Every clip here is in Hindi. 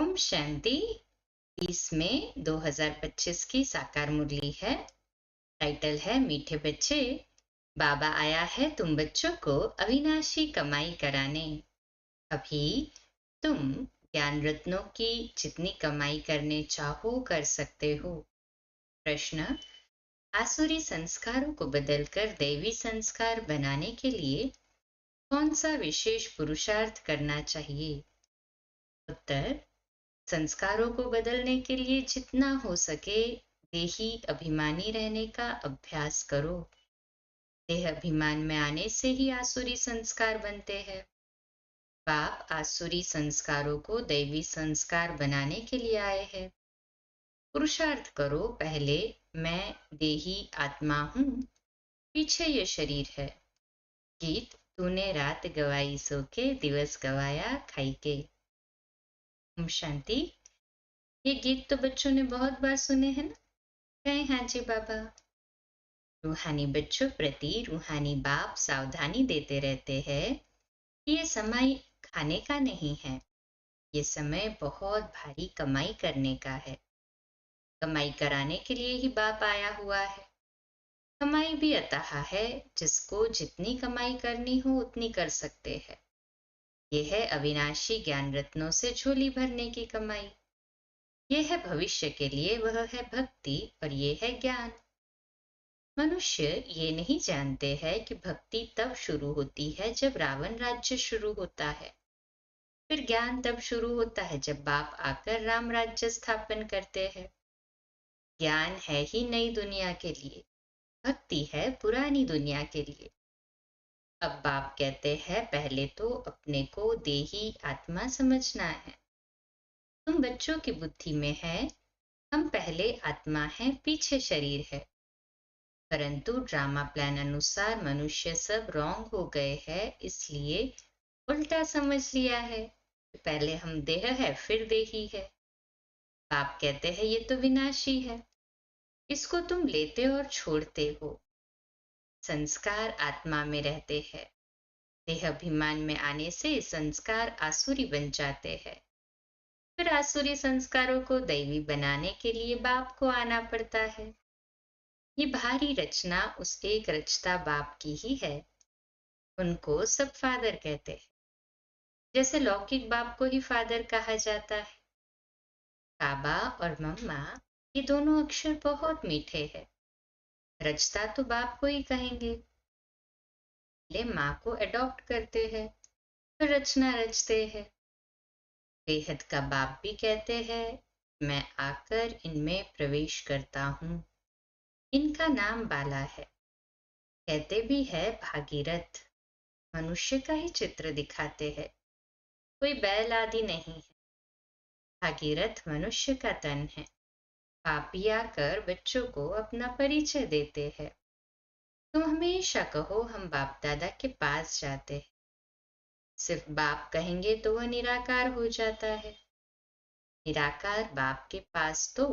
ओम शांति। 30 मई 2025 की साकार मुरली है। टाइटल है मीठे बच्चे, बाबा आया है तुम बच्चों को अविनाशी कमाई कराने। अभी तुम ज्ञान रत्नों की जितनी कमाई करने चाहो कर सकते हो। प्रश्न, आसुरी संस्कारों को बदलकर दैवी संस्कार बनाने के लिए कौन सा विशेष पुरुषार्थ करना चाहिए? उत्तर, संस्कारों को बदलने के लिए जितना हो सके देही अभिमानी रहने का अभ्यास करो। देह अभिमान में आने से ही आसुरी संस्कार बनते हैं। बाप आसुरी संस्कारों को दैवी संस्कार बनाने के लिए आए हैं। पुरुषार्थ करो, पहले मैं देही आत्मा हूँ, पीछे ये शरीर है। गीत तूने रात गवाई सो के, दिवस गवाया खाई के। ओम शांति। ये गीत तो बच्चों ने बहुत बार सुने हैं ना? कहें हाँ जी बाबा। रूहानी बच्चों प्रति रूहानी बाप सावधानी देते रहते हैं कि ये समय खाने का नहीं है, ये समय बहुत भारी कमाई करने का है। कमाई कराने के लिए ही बाप आया हुआ है। कमाई भी अतः है, जिसको जितनी कमाई करनी हो उतनी कर सकते हैं। यह है अविनाशी ज्ञान रत्नों से झोली भरने की कमाई। यह है भविष्य के लिए, वह है भक्ति और ये है ज्ञान। मनुष्य ये नहीं जानते हैं कि भक्ति तब शुरू होती है जब रावण राज्य शुरू होता है। फिर ज्ञान तब शुरू होता है जब बाप आकर राम राज्य स्थापन करते हैं। ज्ञान है ही नई दुनिया के लिए, भक्ति है पुरानी दुनिया के लिए। अब बाप कहते हैं पहले तो अपने को देही आत्मा समझना है। तुम बच्चों की बुद्धि में है हम पहले आत्मा हैं, पीछे शरीर है। परंतु ड्रामा प्लान अनुसार मनुष्य सब रॉन्ग हो गए हैं, इसलिए उल्टा समझ लिया है। पहले हम देह है फिर देही है। बाप कहते हैं ये तो विनाशी है, इसको तुम लेते और छोड़ते हो। संस्कार आत्मा में रहते हैं, देह अभिमान में आने से संस्कार आसुरी बन जाते हैं। फिर आसुरी संस्कारों को दैवी बनाने के लिए बाप को आना पड़ता है। ये भारी रचना उस एक रचता बाप की ही है। उनको सब फादर कहते हैं, जैसे लौकिक बाप को ही फादर कहा जाता है। बाबा और मम्मा ये दोनों अक्षर बहुत मीठे हैं। रचता तो बाप को ही कहेंगे। पहले माँ को अडॉप्ट करते हैं, फिर रचना रचते हैं। बेहद का बाप भी कहते हैं मैं आकर इनमें प्रवेश करता हूँ। इनका नाम बाला है। कहते भी है भागीरथ। मनुष्य का ही चित्र दिखाते हैं, कोई बैल आदि नहीं है। भागीरथ मनुष्य का तन है। पापी आकर बच्चों को अपना परिचय देते हैं। तुम हमेशा कहो हम बाप दादा के पास जाते हैं। सिर्फ बाप कहेंगे तो वह निराकार हो जाता है। निराकार बाप के पास तो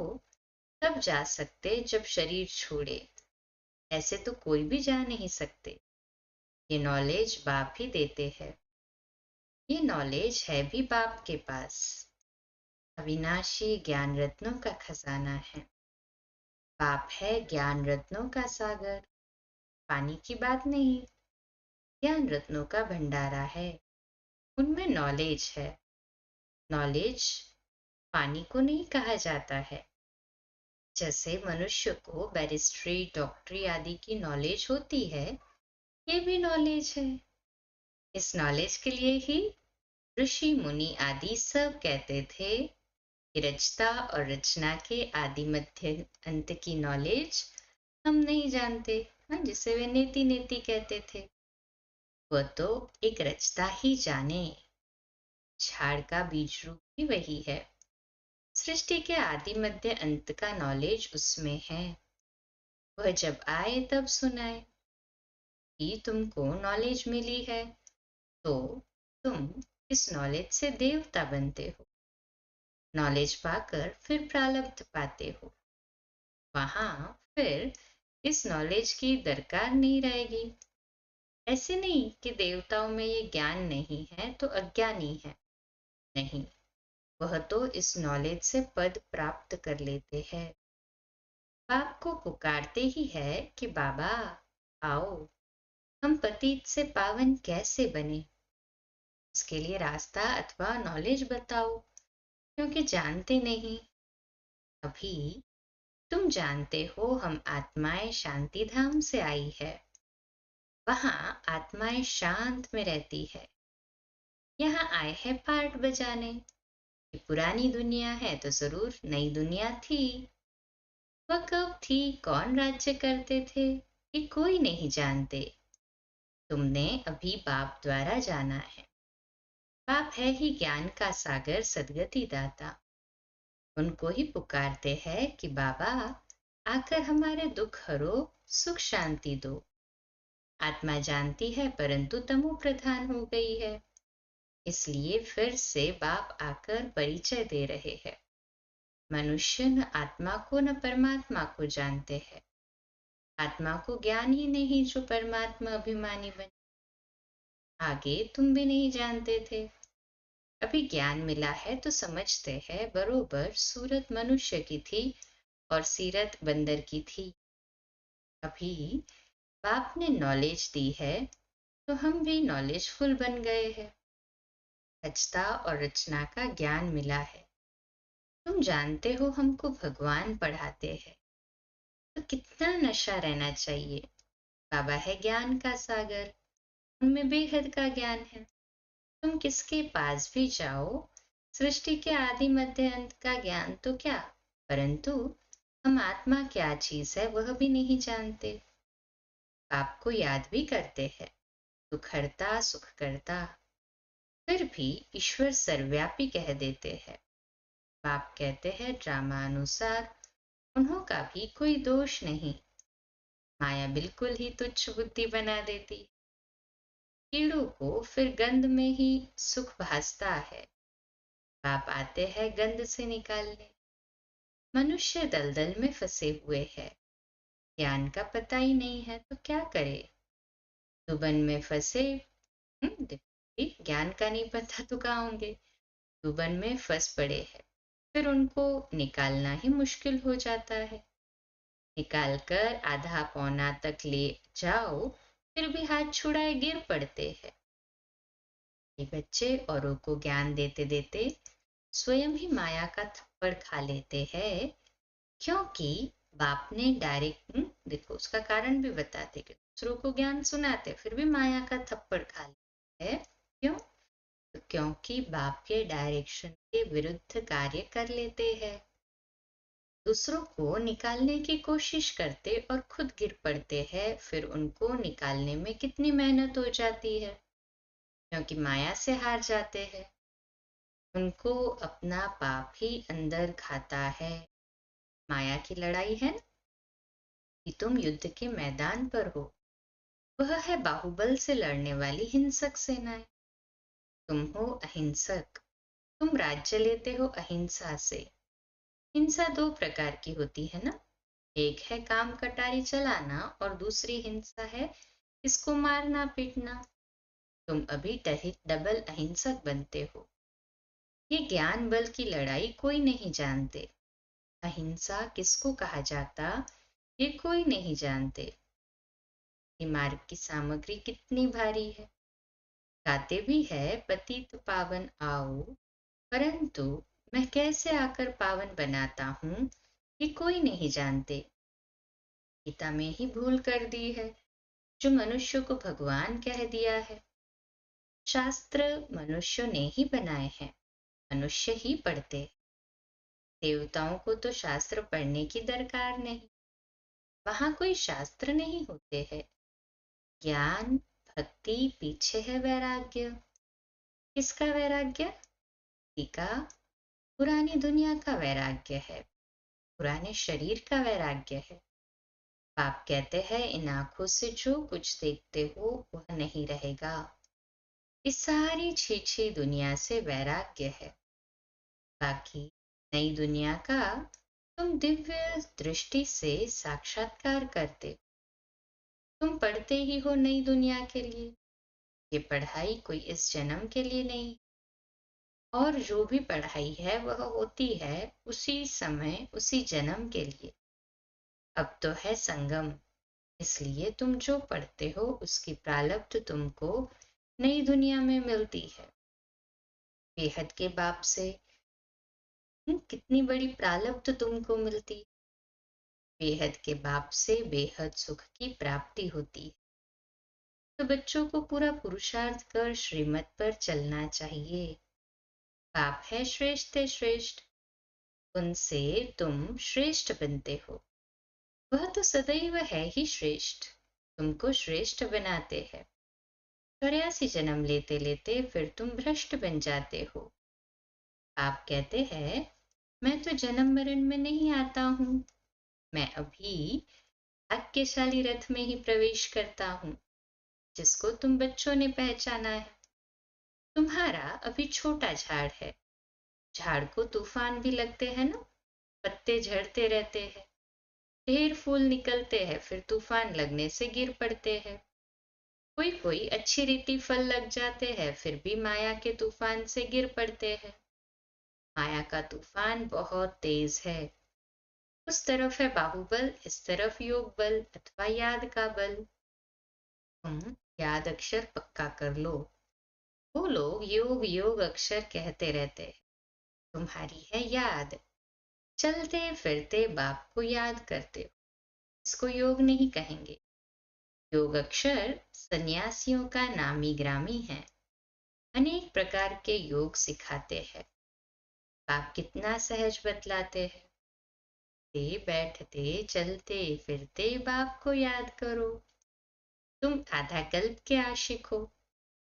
तब जा सकते जब शरीर छोड़े, ऐसे तो कोई भी जा नहीं सकते। ये नॉलेज बाप ही देते हैं। ये नॉलेज है भी बाप के पास। अविनाशी ज्ञान रत्नों का खजाना है। बाप है ज्ञान रत्नों का सागर। पानी की बात नहीं, ज्ञान रत्नों का भंडारा है। उनमें नॉलेज है। नॉलेज पानी को नहीं कहा जाता है। जैसे मनुष्य को बैरिस्ट्री डॉक्टरी आदि की नॉलेज होती है, ये भी नॉलेज है। इस नॉलेज के लिए ही ऋषि मुनि आदि सब कहते थे कि रचता और रचना के आदि मध्य अंत की नॉलेज हम नहीं जानते। जिसे वे नेति नेति कहते थे, वह तो एक रचता ही जाने। झाड़ का बीज रूप भी वही है। सृष्टि के आदि मध्य अंत का नॉलेज उसमें है। वह जब आए तब सुनाए कि तुमको नॉलेज मिली है तो तुम इस नॉलेज से देवता बनते हो। नॉलेज पाकर फिर प्रारब्ध पाते हो। वहां फिर इस नॉलेज की दरकार नहीं रहेगी। ऐसे नहीं कि देवताओं में ये ज्ञान नहीं है तो अज्ञानी है। नहीं, वह तो इस नॉलेज से पद प्राप्त कर लेते हैं। बाप को पुकारते ही है कि बाबा आओ, हम पतित से पावन कैसे बने, उसके लिए रास्ता अथवा नॉलेज बताओ, क्योंकि जानते नहीं। अभी तुम जानते हो हम आत्माएं शांति धाम से आई है। वहां आत्माएं शांत में रहती है। यहाँ आए हैं पार्ट बजाने। ये पुरानी दुनिया है तो जरूर नई दुनिया थी। वह कब थी, कौन राज्य करते थे, ये कोई नहीं जानते। तुमने अभी बाप द्वारा जाना है। बाप है ही ज्ञान का सागर, सदगति दाता। उनको ही पुकारते हैं कि बाबा आकर हमारे दुख हरो, सुख शांति दो। आत्मा जानती है परंतु तमो प्रधान हो गई है, इसलिए फिर से बाप आकर परिचय दे रहे हैं। मनुष्य न आत्मा को न परमात्मा को जानते हैं। आत्मा को ज्ञान ही नहीं जो परमात्मा अभिमानी बने। आगे तुम भी नहीं जानते थे, अभी ज्ञान मिला है तो समझते हैं बरोबर सूरत मनुष्य की थी और सीरत बंदर की थी। अभी बाप ने नॉलेज दी है तो हम भी नॉलेजफुल बन गए हैं। रचता और रचना का ज्ञान मिला है। तुम जानते हो हमको भगवान पढ़ाते हैं, तो कितना नशा रहना चाहिए। बाबा है ज्ञान का सागर, उनमें बेहद का ज्ञान है। तुम किसके पास भी जाओ, सृष्टि के आदि मध्य अंत का ज्ञान तो क्या, परंतु हम आत्मा क्या चीज है वह भी नहीं जानते। बाप को याद भी करते हैं, दुख हरता सुख करता, फिर भी ईश्वर सर्वव्यापी कह देते हैं। बाप कहते हैं ड्रामा अनुसार उन्हों का भी कोई दोष नहीं। माया बिल्कुल ही तुच्छ बुद्धि बना देती। कीड़ों को फिर गंध में ही सुख भासता है। बाप आते हैं गंध से निकालने। मनुष्य दलदल में फंसे हुए हैं, ज्ञान का पता ही नहीं है तो क्या करे। दुबन में फंसे, ज्ञान का नहीं पता तो कहाँ होंगे। दुबन में फंस पड़े हैं, फिर उनको निकालना ही मुश्किल हो जाता है। निकाल कर आधा पौना तक ले जाओ, फिर भी हाथ छुड़ाए गिर पड़ते हैं। ये बच्चे औरों को ज्ञान देते देते स्वयं ही माया का थप्पड़ खा लेते हैं, क्योंकि बाप ने डायरेक्ट देखो उसका कारण भी बताते कि दूसरों को ज्ञान सुनाते फिर भी माया का थप्पड़ खा लेते हैं। क्यों? तो क्योंकि बाप के डायरेक्शन के विरुद्ध कार्य कर लेते हैं। दूसरों को निकालने की कोशिश करते और खुद गिर पड़ते हैं, फिर उनको निकालने में कितनी मेहनत हो जाती है, क्योंकि माया से हार जाते हैं। उनको अपना पाप ही अंदर खाता है। माया की लड़ाई है ना, कि तुम युद्ध के मैदान पर हो, वह है बाहुबल से लड़ने वाली हिंसक सेनाएं। तुम हो अहिंसक, तुम राज्य लेते हो अहिंसा से। हिंसा दो प्रकार की होती है ना, एक है काम कटारी चलाना और दूसरी हिंसा है इसको मारना पीटना। तुम अभी डबल अहिंसक बनते हो। ये ज्ञान बल की लड़ाई कोई नहीं जानते। अहिंसा किसको कहा जाता ये कोई नहीं जानते। ये मार्ग की सामग्री कितनी भारी है। गाते भी है पतित पावन आओ, परंतु मैं कैसे आकर पावन बनाता हूँ ये कोई नहीं जानते। गीता में ही भूल कर दी है, जो मनुष्य को भगवान कह दिया है। शास्त्र मनुष्यों ने ही बनाए हैं, मनुष्य ही पढ़ते। देवताओं को तो शास्त्र पढ़ने की दरकार नहीं, वहां कोई शास्त्र नहीं होते हैं। ज्ञान भक्ति पीछे है वैराग्य। किसका वैराग्य? का पुरानी दुनिया का वैराग्य है, पुराने शरीर का वैराग्य है। बाप कहते हैं इन आंखों से जो कुछ देखते हो वह नहीं रहेगा। इस सारी छीछी दुनिया से वैराग्य है। बाकी नई दुनिया का तुम दिव्य दृष्टि से साक्षात्कार करते। तुम पढ़ते ही हो नई दुनिया के लिए। ये पढ़ाई कोई इस जन्म के लिए नहीं, और जो भी पढ़ाई है वह होती है उसी समय उसी जन्म के लिए। अब तो है संगम, इसलिए तुम जो पढ़ते हो उसकी प्रारब्ध तुमको नई दुनिया में मिलती है। बेहद के बाप से कितनी बड़ी प्रारब्ध तुमको मिलती। बेहद के बाप से बेहद सुख की प्राप्ति होती है। तो बच्चों को पूरा पुरुषार्थ कर श्रीमत पर चलना चाहिए। बाप है श्रेष्ठ श्रेष्ठ, उनसे तुम श्रेष्ठ बनते हो। वह तो सदैव है ही श्रेष्ठ, तुमको श्रेष्ठ बनाते हैं। 84 जन्म लेते लेते फिर तुम भ्रष्ट बन जाते हो। आप कहते हैं मैं तो जन्म मरण में नहीं आता हूँ, मैं अभी भाग्यशाली रथ में ही प्रवेश करता हूँ जिसको तुम बच्चों ने पहचाना है। तुम्हारा अभी छोटा झाड़ है, झाड़ को तूफान भी लगते हैं ना, पत्ते झड़ते रहते हैं, ढेर फूल निकलते हैं, फिर तूफान लगने से गिर पड़ते हैं। कोई कोई अच्छी रीति फल लग जाते हैं, फिर भी माया के तूफान से गिर पड़ते हैं। माया का तूफान बहुत तेज है, उस तरफ है बाहुबल, इस तरफ योग बल अथवा याद का बल। तुम याद अक्षर पक्का कर लो। वो लोग योग योग अक्षर कहते रहते हैं, तुम्हारी है याद। चलते फिरते बाप को याद करते हो, इसको योग नहीं कहेंगे। योग अक्षर सन्यासियों का नामी ग्रामी है, अनेक प्रकार के योग सिखाते हैं। बाप कितना सहज बतलाते हैं। बैठते चलते फिरते बाप को याद करो। तुम आधा कल्प के आशिक हो,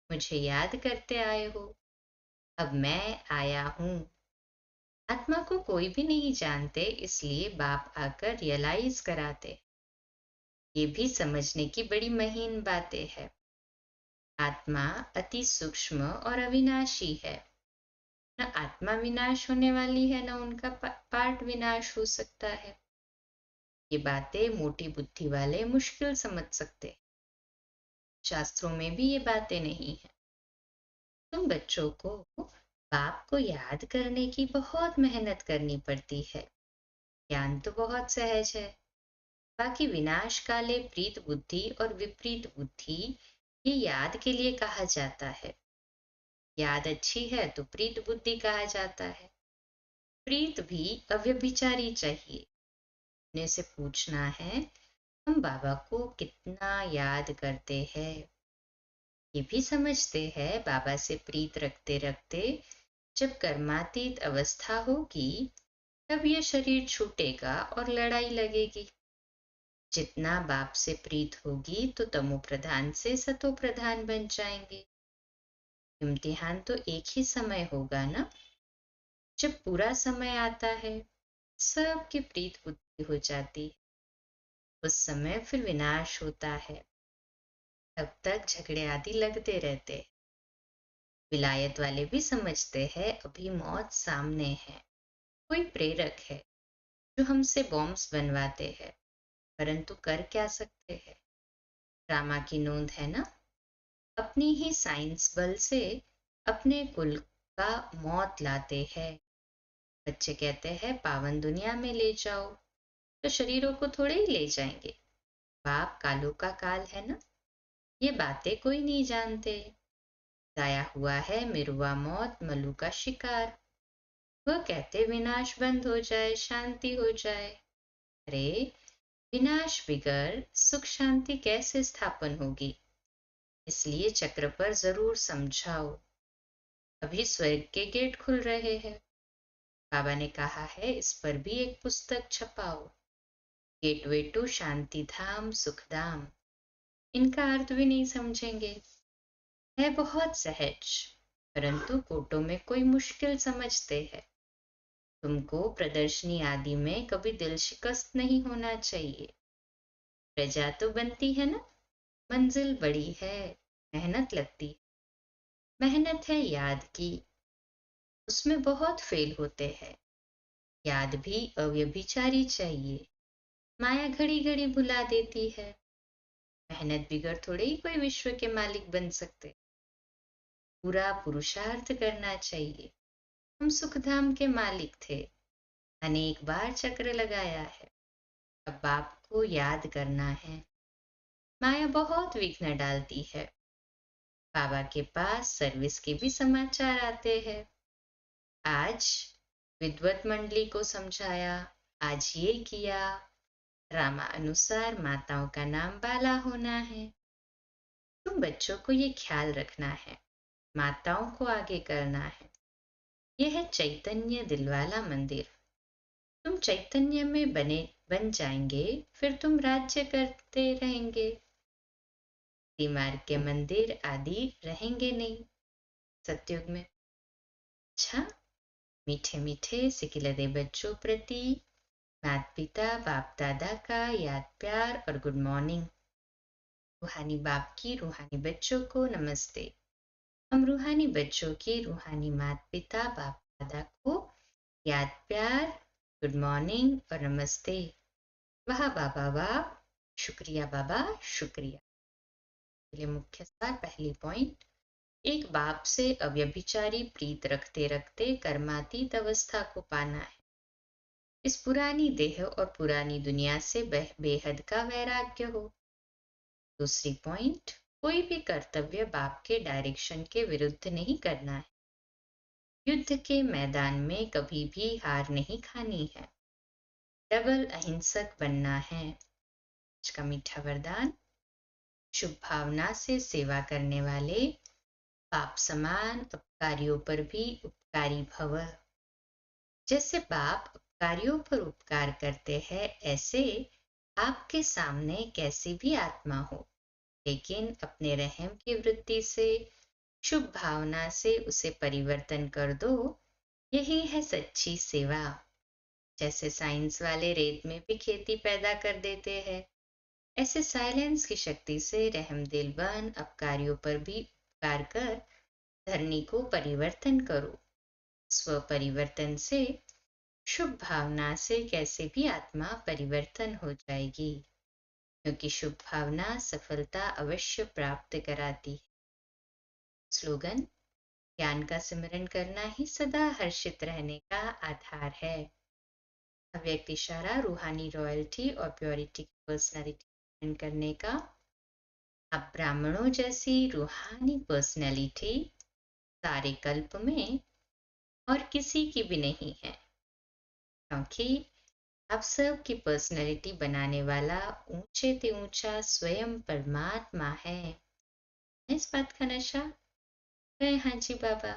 मुझे याद करते आए हो, अब मैं आया हूं। आत्मा को कोई भी नहीं जानते, इसलिए बाप आकर रियलाइज कराते। ये भी समझने की बड़ी महीन बातें है। आत्मा अति सूक्ष्म और अविनाशी है, न आत्मा विनाश होने वाली है, न उनका पार्ट विनाश हो सकता है। ये बातें मोटी बुद्धि वाले मुश्किल समझ सकते, शास्त्रों में भी ये बातें नहीं है। तुम बच्चों को बाप को याद करने की बहुत मेहनत करनी पड़ती है। ज्ञान तो बहुत सहज है, बाकी विनाश काले प्रीत बुद्धि और विपरीत बुद्धि ये याद के लिए कहा जाता है। याद अच्छी है तो प्रीत बुद्धि कहा जाता है। प्रीत भी अव्यभिचारी चाहिए। अपने से पूछना है हम बाबा को कितना याद करते हैं। ये भी समझते हैं बाबा से प्रीत रखते रखते जब कर्मातीत अवस्था होगी तब ये शरीर छूटेगा और लड़ाई लगेगी। जितना बाप से प्रीत होगी तो तमो प्रधान से सतो प्रधान बन जाएंगे। इम्तिहान तो एक ही समय होगा ना, जब पूरा समय आता है सबकी प्रीत बुद्धि हो जाती है, उस समय फिर विनाश होता है। तब तक झगड़े आदि लगते रहते। विलायत वाले भी समझते हैं अभी मौत सामने है, कोई प्रेरक है जो हमसे बॉम्ब्स बनवाते हैं, परंतु कर क्या सकते हैं। ड्रामा की नोंद है ना, अपनी ही साइंस बल से अपने कुल का मौत लाते हैं। बच्चे कहते हैं पावन दुनिया में ले जाओ, तो शरीरों को थोड़े ही ले जाएंगे। बाप कालों का काल है ना, ये बातें कोई नहीं जानते। गाया हुआ है मिरुआ मौत मलू का शिकार, वह कहते विनाश बंद हो जाए शांति हो जाए। अरे विनाश बिगर सुख शांति कैसे स्थापन होगी, इसलिए चक्र पर जरूर समझाओ। अभी स्वर्ग के गेट खुल रहे हैं, बाबा ने कहा है इस पर भी एक पुस्तक छपाओ, गेटवे टू शांति धाम सुखधाम। इनका अर्थ भी नहीं समझेंगे, है बहुत सहज, परंतु कोटों में कोई मुश्किल समझते हैं। तुमको प्रदर्शनी आदि में कभी दिल शिकस्त नहीं होना चाहिए। प्रजा तो बनती है ना, मंजिल बड़ी है, मेहनत लगती। मेहनत है याद की, उसमें बहुत फेल होते हैं। याद भी अव्यभिचारी चाहिए, माया घड़ी घड़ी भुला देती है। मेहनत बिगर थोड़े ही कोई विश्व के मालिक बन सकते। पूरा पुरुषार्थ करना चाहिए। हम सुखधाम के मालिक थे, अनेक बार चक्र लगाया है, अब बाप को याद करना है। माया बहुत विघ्न डालती है। बाबा के पास सर्विस के भी समाचार आते हैं। आज विद्वत मंडली को समझाया, आज ये किया। रामा अनुसार माताओं का नाम बाला होना है। तुम बच्चों को ये ख्याल रखना है, माताओं को आगे करना है। यह है चैतन्य दिलवाला मंदिर। तुम चैतन्य में बन जाएंगे, फिर तुम राज्य करते रहेंगे। मार्ग के मंदिर आदि रहेंगे नहीं सतयुग में। अच्छा, मीठे मीठे सिकिलदे बच्चों प्रति माता पिता बाप दादा का याद प्यार और गुड मॉर्निंग। रूहानी बाप की रूहानी बच्चों को नमस्ते। हम रूहानी बच्चों की रूहानी माता पिता बाप दादा को याद प्यार, गुड मॉर्निंग और नमस्ते। वाह बाबा वाह, शुक्रिया बाबा शुक्रिया। लिए मुख्य सार, पहली पॉइंट, एक बाप से अव्यभिचारी प्रीत रखते रखते कर्मातीत अवस्था को पाना है। इस पुरानी देह और पुरानी दुनिया से बेहद का वैराग्य हो। दूसरी पॉइंट, कोई भी कर्तव्य बाप के डायरेक्शन के विरुद्ध नहीं करना है। युद्ध के मैदान में कभी भी हार नहीं खानी है। डबल अहिंसक बनना है। आज का मीठा वरदान, शुभ भावना से सेवा करने वाले बाप समान उपकारियों पर भी उपकारी भव। जैसे बाप उपकारियों पर उपकार करते हैं, ऐसे आपके सामने कैसी भी आत्मा हो, लेकिन अपने रहम की वृत्ति से, शुभ भावना से उसे परिवर्तन कर दो। यही है सच्ची सेवा। जैसे साइंस वाले रेत में भी खेती पैदा कर देते हैं, ऐसे साइलेंस की शक्ति से रहमदिल बन अपकारियों पर भी उपकार कर धरनी को परिवर्तन करो। स्व परिवर्तन से, शुभ भावना से कैसे भी आत्मा परिवर्तन हो जाएगी, क्योंकि शुभ भावना सफलता अवश्य प्राप्त कराती है। स्लोगन, ज्ञान का सिमरन करना ही सदा हर्षित रहने का आधार है। अव्यक्त इशारा, रूहानी रॉयल्टी और प्योरिटी की पर्सनैलिटी करने का। अब ब्राह्मणों जैसी रूहानी पर्सनैलिटी सारे कल्प में और किसी की भी नहीं है, क्योंकि आप सब की पर्सनैलिटी बनाने वाला ऊंचे से ऊंचा स्वयं परमात्मा है। इस बात का नशा है? हाँ जी बाबा,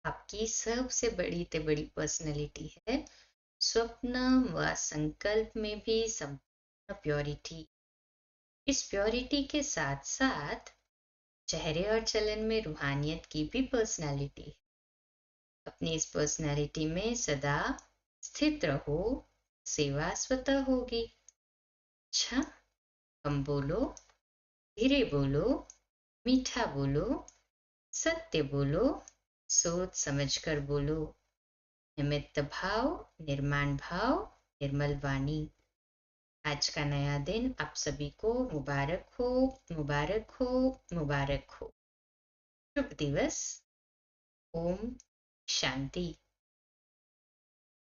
आपकी सबसे बड़ी से बड़ी पर्सनैलिटी है। स्वप्न व संकल्प में भी संपूर्ण प्योरिटी। इस प्योरिटी के साथ साथ चेहरे और चलन में रूहानियत की भी पर्सनैलिटी है। अपनी इस पर्सनैलिटी में सदा स्थित रहो, सेवा स्वतः होगी। अच्छा, कम बोलो, धीरे बोलो, मीठा बोलो, सत्य बोलो, सोच समझकर बोलो। निमित्त भाव, निर्माण भाव, निर्मल वाणी। आज का नया दिन आप सभी को मुबारक हो, मुबारक हो, मुबारक हो। शुभ दिवस। ओम शांति।